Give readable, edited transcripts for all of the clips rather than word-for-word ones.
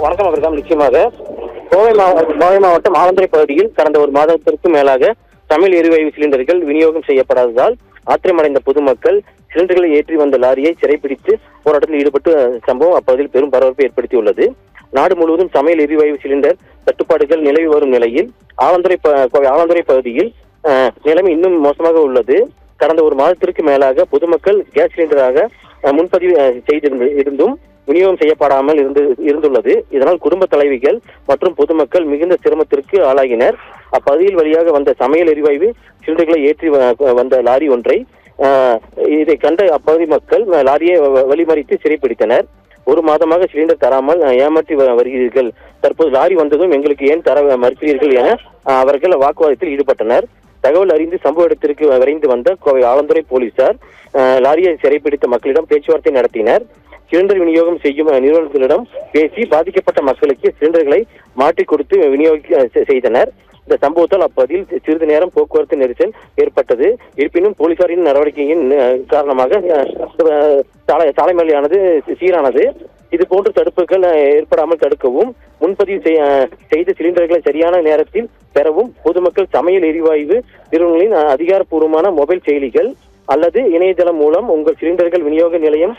வணக்கம் அவர்கள். நிச்சயமாக கோவை மாவட்டம் ஆலந்துறை பகுதியில் கடந்த ஒரு மாதத்திற்கு மேலாக சமையல் எரிவாயு சிலிண்டர்கள் விநியோகம் செய்யப்படாததால் ஆத்திரமடைந்த பொதுமக்கள் சிலிண்டர்களை ஏற்றி வந்த லாரியை சிறைப்பிடித்து போராட்டத்தில் ஈடுபட்டு சம்பவம் அப்பகுதியில் பெரும் பரபரப்பை ஏற்படுத்தியுள்ளது. நாடு முழுவதும் சமையல் எரிவாயு சிலிண்டர் தட்டுப்பாடுகள் நிலவி வரும் நிலையில் ஆலந்துறை பகுதியில் நிலைமை இன்னும் மோசமாக உள்ளது. கடந்த ஒரு மாதத்திற்கு மேலாக பொதுமக்கள் கேஸ் சிலிண்டராக முன்பதிவு செய்திருந்தும் விநியோகம் செய்யப்படாமல் இருந்துள்ளது. இதனால் குடும்ப தலைவிகள் மற்றும் பொதுமக்கள் மிகுந்த சிரமத்திற்கு ஆளாகினர். அப்பகுதியில் வழியாக வந்த சமையல் எரிவாயு சிலிண்டர்களை ஏற்றி வந்த லாரி ஒன்றை இதை கண்ட அப்பகுதி மக்கள் லாரியை வழிமறித்து சிறைப்பிடித்தனர். ஒரு மாதமாக சிலிண்டர் தராமல் ஏமாற்றி வருகிறீர்கள், தற்போது லாரி வந்ததும் எங்களுக்கு ஏன் தர மறுக்கிறீர்கள் என அவர்கள் வாக்குவாதத்தில் ஈடுபட்டனர். தகவல் அறிந்து சம்பவ இடத்திற்கு விரைந்து வந்த கோவை ஆலந்துறை போலீசார் லாரியை சிறைப்பிடித்த மக்களிடம் பேச்சுவார்த்தை நடத்தினர். சிலிண்டர் விநியோகம் செய்யும் நிறுவனங்களிடம் பேசி பாதிக்கப்பட்ட மக்களுக்கு சிலிண்டர்களை மாற்றிக் கொடுத்து விநியோக செய்தனர். இந்த சம்பவத்தால் அப்பகுதியில் சிறிது நேரம் போக்குவரத்து நெரிசல் ஏற்பட்டது. இருப்பினும் போலீசாரின் நடவடிக்கையின் காரணமாக சாலை மறியலானது சீரானது. இது போன்ற தடுப்புகள் ஏற்படாமல் தடுக்கவும் முன்பதிவு செய்த சிலிண்டர்களை சரியான நேரத்தில் பெறவும் பொதுமக்கள் சமையல் எரிவாயு நிறுவனங்களின் அதிகாரப்பூர்வமான மொபைல் செயலிகள் அல்லது இணையதளம் மூலம் உங்கள் சிலிண்டர்கள் விநியோக நிலையம்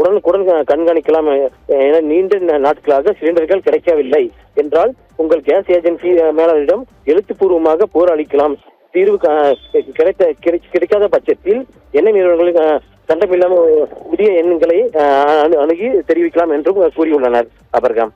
உடனுக்குடன் கண்காணிக்கலாம் என நீண்ட நாட்களாக சிலிண்டர்கள் கிடைக்கவில்லை என்றால் உங்கள் கேஸ் ஏஜென்சி மேலாளரிடம் எழுத்துப்பூர்வமாக போராளிக்கலாம். தீர்வு கிடைக்காத பட்சத்தில் எண்ணெய் நிறுவனங்களுக்கு சண்டமில்லாமல் புதிய எண்களை அணுகி தெரிவிக்கலாம் என்றும் கூறியுள்ளனர். அபர்காம்.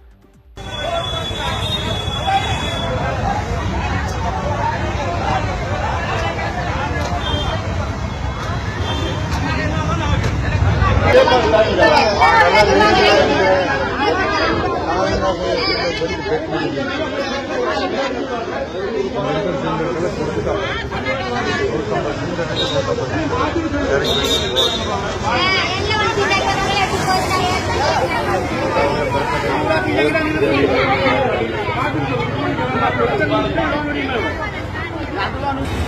Gracias.